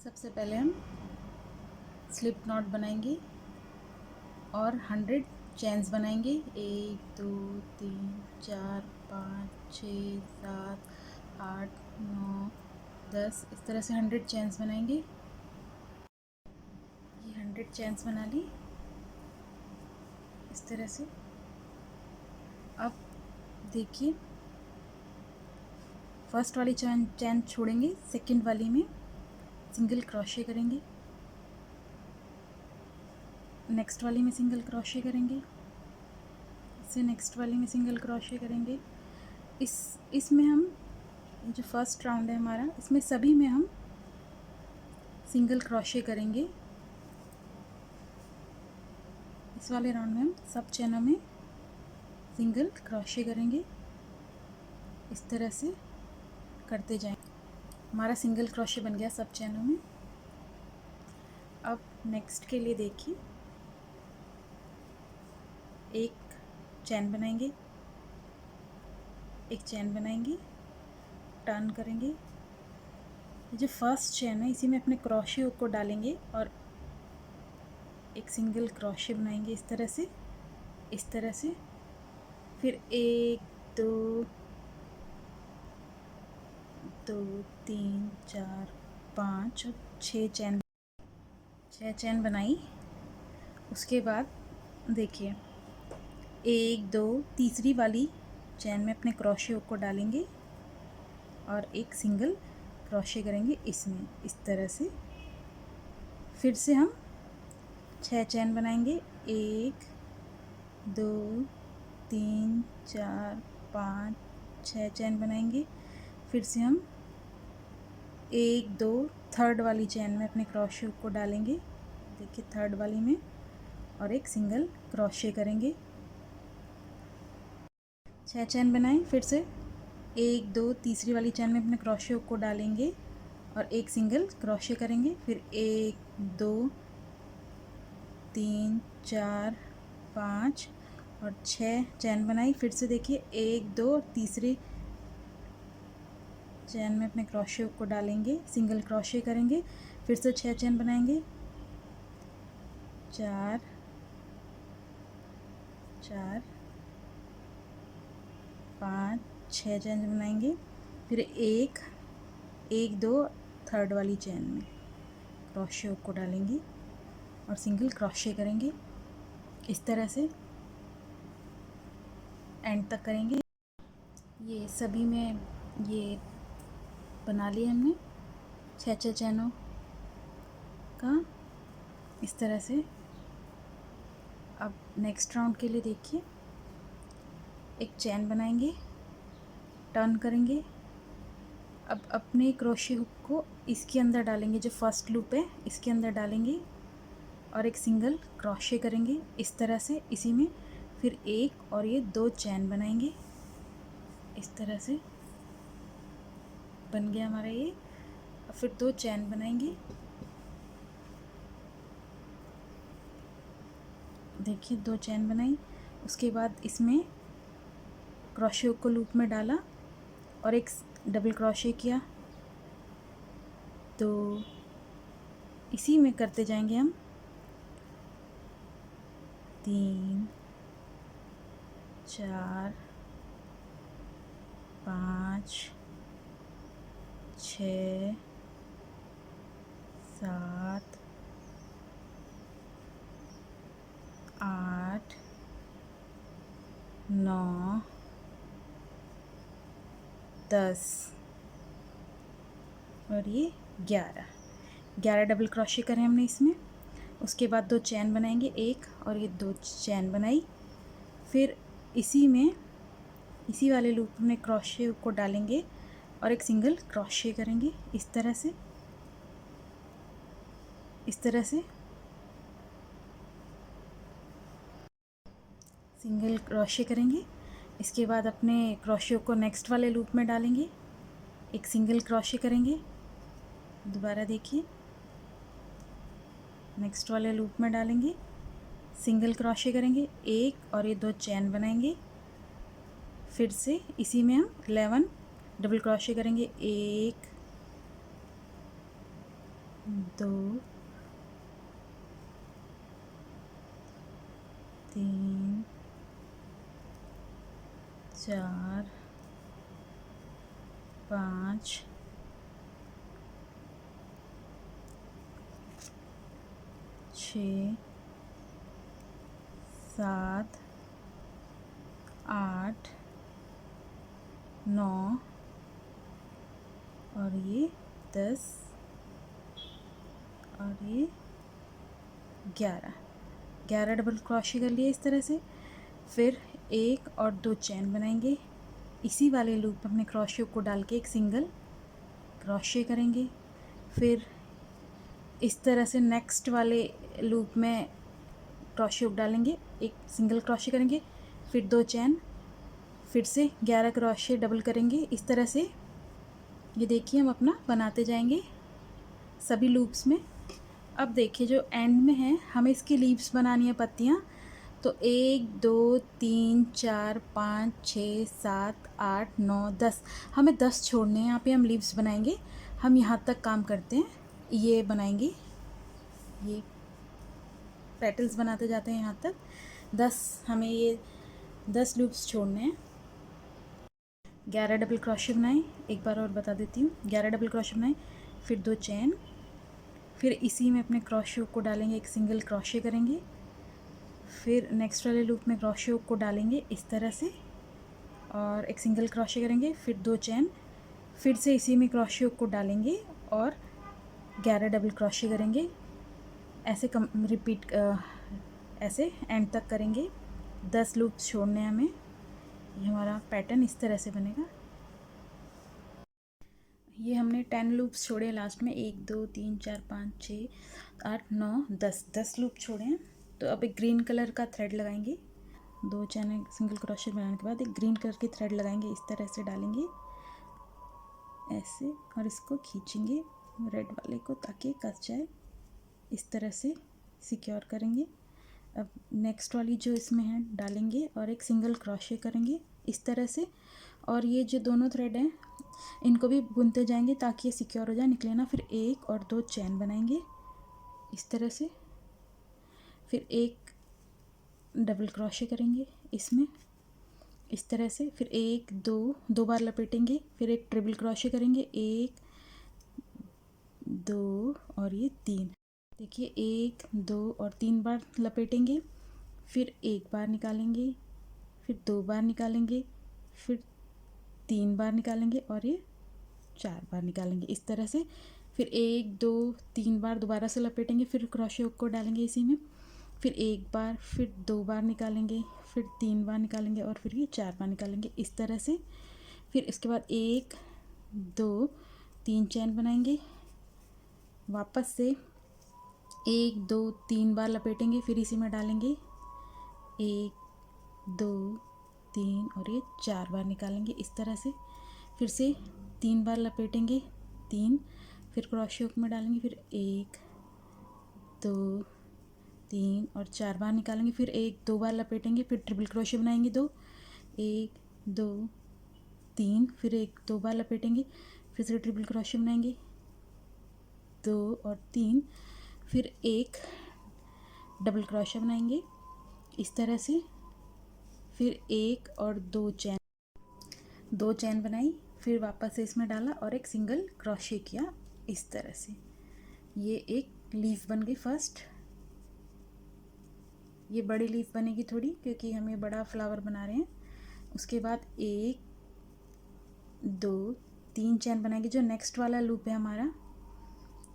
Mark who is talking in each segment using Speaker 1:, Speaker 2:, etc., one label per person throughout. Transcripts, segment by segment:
Speaker 1: सबसे पहले हम स्लिप नॉट बनाएंगे और 100 चेन्स बनाएंगे। 1 2 3 4 5 6 7 8 9 10 इस तरह से 100 चेन्स बनाएंगे। ये 100 चेन्स बना ली इस तरह से। अब देखिए, फर्स्ट वाली चैन छोड़ेंगे, सेकंड वाली में सिंगल क्रोशे करेंगे, नेक्स्ट वाली में सिंगल क्रोशे करेंगे, इससे नेक्स्ट वाली में सिंगल क्रोशे करेंगे। इसमें हम जो फर्स्ट राउंड है हमारा, इसमें सभी में हम सिंगल क्रोशे करेंगे। इस वाले राउंड में हम सब चैनों में सिंगल क्रोशे करेंगे। इस तरह से करते जाएंगे। हमारा सिंगल क्रोशे बन गया सब चैनों में। अब नेक्स्ट के लिए देखिए, एक चैन बनाएंगे, एक चैन बनाएंगे, टर्न करेंगे। जो फर्स्ट चैन है इसी में अपने क्रोशे को डालेंगे और एक सिंगल क्रोशे बनाएंगे इस तरह से, इस तरह से। फिर 1 2 2 3 4 5 और 6 चैन बनाई। उसके बाद देखिए, 1 2 तीसरी वाली चैन में अपने क्रोशे को डालेंगे और एक सिंगल क्रोशे करेंगे इसमें, इस तरह से। फिर से हम 6 चैन बनाएंगे। 1 2 3 4 5 6 चैन बनाएंगे। फिर से हम 1 2 थर्ड वाली चैन में अपने क्रोशे को डालेंगे, देखिए थर्ड वाली में, और एक सिंगल क्रोशे करेंगे। 6 चैन बनाएं। फिर से 1 2 तीसरी वाली चैन में अपने क्रोशे को डालेंगे और एक सिंगल क्रोशे करेंगे। फिर 1 2 3 4 5 और 6 चैन बनाई। फिर से देखिए, 1 2 तीसरी चैन में अपने क्रोशे को डालेंगे, सिंगल क्रोशे करेंगे। फिर से 6 चैन बनाएंगे, 4 4 5 6 चैन बनाएंगे। फिर 1 1 2 थर्ड वाली चैन में क्रोशे को डालेंगे और सिंगल क्रोशे करेंगे। इस तरह से एंड तक करेंगे। ये सभी में ये बना लिया हमने 6 चैनों का, इस तरह से। अब नेक्स्ट राउंड के लिए देखिए, एक चैन बनाएंगे, टर्न करेंगे। अब अपने क्रोशे हुक को इसके अंदर डालेंगे, जो फर्स्ट लूप है इसके अंदर डालेंगे और एक सिंगल क्रोशे करेंगे इस तरह से, इसी में। फिर एक और ये 2 चैन बनाएंगे, इस तरह से बन गया हमारा ये। और फिर 2 चैन बनाएंगे, देखिए 2 चैन बनाई। उसके बाद इसमें क्रोशे को लूप में डाला और एक डबल क्रोशे किया। तो इसी में करते जाएंगे हम 3 4 5 6 7 8 9 10 और ये 11 डबल क्रोशे करें हमने इसमें। उसके बाद 2 चैन बनाएंगे, एक और ये 2 चैन बनाई। फिर इसी में, इसी वाले लूप में क्रोशे को डालेंगे और एक सिंगल क्रोशे करेंगे इस तरह से, इस तरह से सिंगल क्रोशे करेंगे। इसके बाद अपने क्रोशे को नेक्स्ट वाले लूप में डालेंगे, एक सिंगल क्रोशे करेंगे। दोबारा देखिए, नेक्स्ट वाले लूप में डालेंगे, सिंगल क्रोशे करेंगे, एक और ये 2 चैन बनाएंगे। फिर से इसी में हम 11 डबल क्रोशे करेंगे, 1 दो, तीन, चार, पाँच, छः, सात, आठ, नौ और ये 10 और ये 11 डबल क्रोशे कर लिए इस तरह से। फिर एक और दो चैन बनाएंगे, इसी वाले लूप में अपने क्रोशे को डाल के एक सिंगल क्रोशे करेंगे। फिर इस तरह से नेक्स्ट वाले लूप में क्रोशे डालेंगे, एक सिंगल क्रोशे करेंगे, फिर दो चैन, फिर से 11 क्रोशे डबल करेंगे इस तरह से। ये देखिए हम अपना बनाते जाएंगे सभी लूप्स में। अब देखिए जो एंड में है हमें इसकी लीव्स बनानी है, पत्तियाँ। तो 1 2 3 4 5 6 7 8 9 10, हमें 10 छोड़ने हैं। यहाँ पे हम लीव्स बनाएंगे। हम यहाँ तक काम करते हैं, ये बनाएंगे, ये पेटल्स बनाते जाते हैं यहाँ तक। 10 हमें ये 10 लूप्स छोड़ने हैं। 11 डबल क्रोशे बनाएं, एक बार और बता देती हूँ। 11 डबल क्रोशे बनाएं, फिर दो चैन, फिर इसी में अपने क्रोशे को डालेंगे, एक सिंगल क्रोशे करेंगे, फिर नेक्स्ट वाले लूप में क्रोशे को डालेंगे इस तरह से और एक सिंगल क्रोशे करेंगे, फिर दो चैन, फिर से इसी में क्रोशे को डालेंगे और 11 डबल क्रोशे करेंगे। ऐसे रिपीट ऐसे एंड तक करेंगे। 10 लूप्स छोड़ने हैं हमें। ये हमारा पैटर्न इस तरह से बनेगा। ये हमने 10 लूप्स छोड़े लास्ट में, 1 2 3 4 5 6 8 9 10 लूप छोड़े हैं। तो अब एक ग्रीन कलर का थ्रेड लगाएंगे। दो चैन सिंगल क्रोशे बनाने के बाद एक ग्रीन कलर की थ्रेड लगाएंगे, इस तरह से डालेंगे ऐसे और इसको खींचेंगे रेड वाले को ताकि कस जाए, इस तरह से सिक्योर करेंगे। अब नेक्स्ट वाली जो इसमें है डालेंगे और एक सिंगल क्रोशे करेंगे इस तरह से। और ये जो दोनों थ्रेड हैं इनको भी बुनते जाएंगे ताकि ये सिक्योर हो जाए, निकले ना। फिर एक और दो चैन बनाएंगे इस तरह से, फिर एक डबल क्रोशे करेंगे इसमें इस तरह से, फिर एक दो बार लपेटेंगे, फिर एक ट्रिपल क्रोशे करेंगे, एक दो और ये तीन। देखिए 1 2 और 3 बार लपेटेंगे, फिर एक बार निकालेंगे, फिर 2 बार निकालेंगे, फिर 3 बार निकालेंगे और ये 4 बार निकालेंगे इस तरह से। फिर 1 2 3 बार दोबारा से लपेटेंगे, फिर क्रोशे हुक को डालेंगे इसी में, फिर एक बार, फिर 2 बार निकालेंगे, फिर 3 बार निकालेंगे और फिर ये 4 बार निकालेंगे इस तरह से। फिर इसके बाद 1 2 3 चैन बनाएंगे, वापस से 1 2 3 बार लपेटेंगे, फिर इसी में डालेंगे 1 2 3 और ये 4 बार निकालेंगे इस तरह से। फिर से 3 बार लपेटेंगे, 3, फिर क्रोशे हुक में डालेंगे, फिर 1 2 3 और 4 बार निकालेंगे, फिर 1 2 बार लपेटेंगे, फिर ट्रिपल क्रोशे बनाएंगे 2 1 2 3, फिर 1 2 बार लपेटेंगे, फिर से ट्रिपल क्रोशे बनाएंगे 2 और 3, फिर एक डबल क्रोशे बनाएंगे इस तरह से, फिर एक और दो चैन बनाई, फिर वापस से इसमें डाला और एक सिंगल क्रोशे किया इस तरह से। ये एक लीफ बन गई फर्स्ट। ये बड़ी लीफ बनेगी थोड़ी क्योंकि हम ये बड़ा फ्लावर बना रहे हैं। उसके बाद 1 2 3 चैन बनाएंगे। जो नेक्स्ट वाला लूप है हमारा,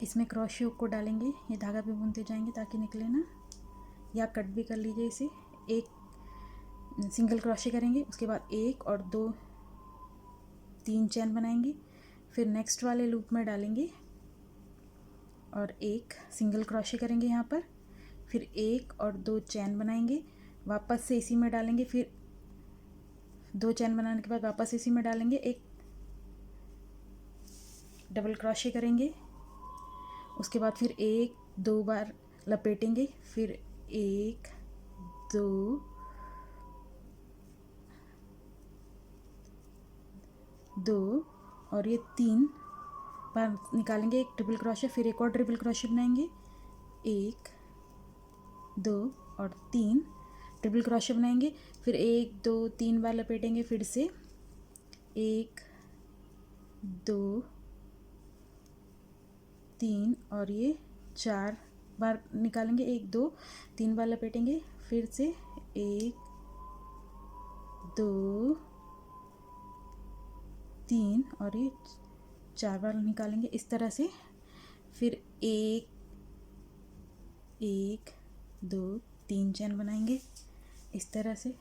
Speaker 1: इसमें क्रोशे हुक को डालेंगे, ये धागा भी बुनते जाएंगे ताकि निकले ना, या कट भी कर लीजिए इसे। एक सिंगल क्रोशे करेंगे, उसके बाद 1 और 2 3 चैन बनाएंगे, फिर नेक्स्ट वाले लूप में डालेंगे और एक सिंगल क्रोशे करेंगे यहाँ पर, फिर 1 और 2 चैन बनाएंगे, वापस से इसी में डालेंगे, फिर 2 चैन बनाने के बाद वापस इसी में डालेंगे, एक डबल क्रोशे करेंगे, उसके बाद फिर 1 2 बार लपेटेंगे, फिर 1 2 2 और ये 3 बार निकालेंगे, एक ट्रिपल क्रोशे, फिर एक और ट्रिपल क्रोशे बनाएंगे, 1 2 और 3 ट्रिपल क्रोशे बनाएंगे, फिर 1 2 3 बार लपेटेंगे, फिर से 1 2 3 और ये 4 बार निकालेंगे, 1 2 3 बार लपेटेंगे, फिर से 1 2 3 और ये 4 बार निकालेंगे इस तरह से। फिर 1 1 2 3 चैन बनाएंगे इस तरह से।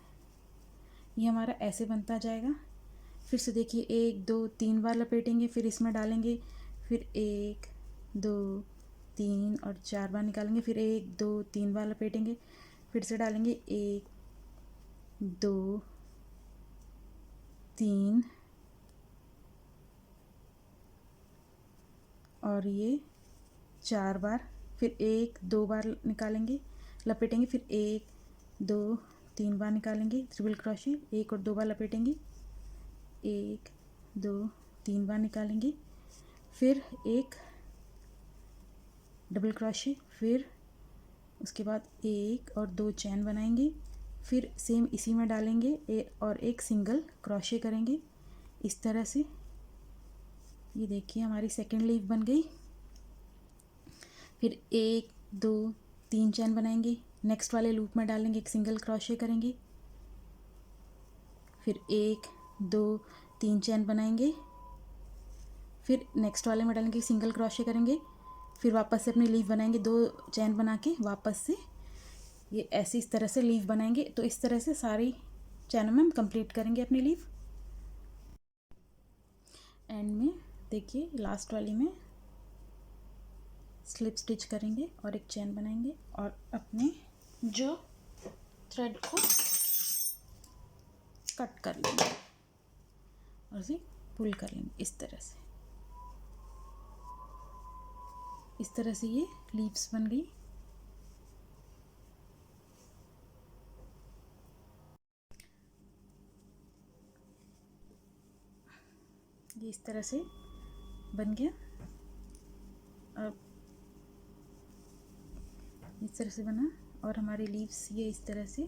Speaker 1: ये हमारा ऐसे बनता जाएगा। फिर से देखिए 1 2 3 बार लपेटेंगे, फिर इसमें डालेंगे, फिर 1 2 3 और 4 बार निकालेंगे, फिर 1 2 3 बार लपेटेंगे, फिर से डालेंगे 1 2 3 और ये 4 बार, फिर 1 2 बार निकालेंगे, लपेटेंगे, फिर 1 2 3 बार निकालेंगे ट्रिपल क्रोशे, 1 और 2 बार लपेटेंगे, 1 2 3 बार निकालेंगे, फिर एक डबल क्रोशे, फिर उसके बाद 1 और 2 चैन बनाएंगे, फिर सेम इसी में डालेंगे और एक सिंगल क्रोशे करेंगे इस तरह से। ये देखिए हमारी सेकेंड लीफ बन गई। फिर 1 2 3 चैन बनाएंगे, नेक्स्ट वाले लूप में डालेंगे, एक सिंगल क्रोशे करेंगे, फिर 1 2 3 चैन बनाएंगे, फिर नेक्स्ट वाले में डालेंगे, सिंगल क्रोशे करेंगे, फिर वापस से अपनी लीफ बनाएंगे, 2 चैन बना के वापस से ये ऐसे इस तरह से लीफ बनाएंगे। तो इस तरह से सारी चैनों में हम कंप्लीट करेंगे अपनी लीफ। एंड में देखिए लास्ट वाली में स्लिप स्टिच करेंगे और एक चैन बनाएंगे और अपने जो थ्रेड को कट कर लेंगे और उसे पुल कर लेंगे इस तरह से। इस तरह से ये लीव्स बन गई। ये इस तरह से बन गया। अब इस तरह से बना और हमारी लीव्स ये इस तरह से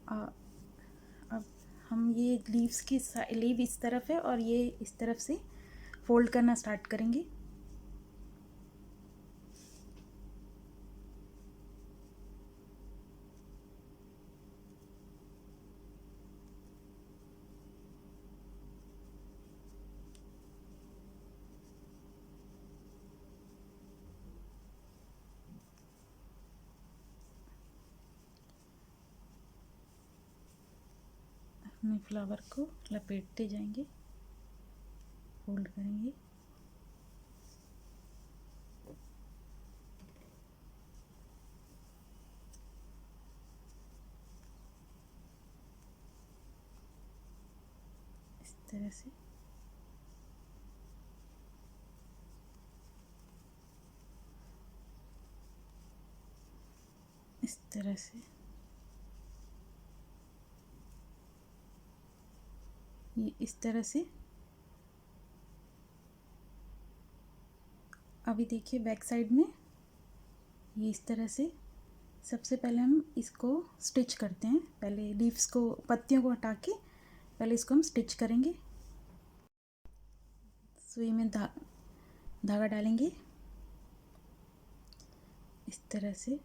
Speaker 1: अब हम ये लीव्स की लीव इस तरफ है और ये इस तरफ से फोल्ड करना स्टार्ट करेंगे। अपने फ्लावर को लपेटते जाएंगे, फोल्ड करेंगे। इस तरह से इस तरह से ये इस तरह से। अभी देखिए बैक साइड में ये इस तरह से। सबसे पहले हम इसको स्टिच करते हैं। पहले लीव्स को, पत्तियों को हटा के पहले इसको हम स्टिच करेंगे। सुई में धागा डालेंगे इस तरह से।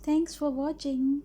Speaker 1: Thanks for watching.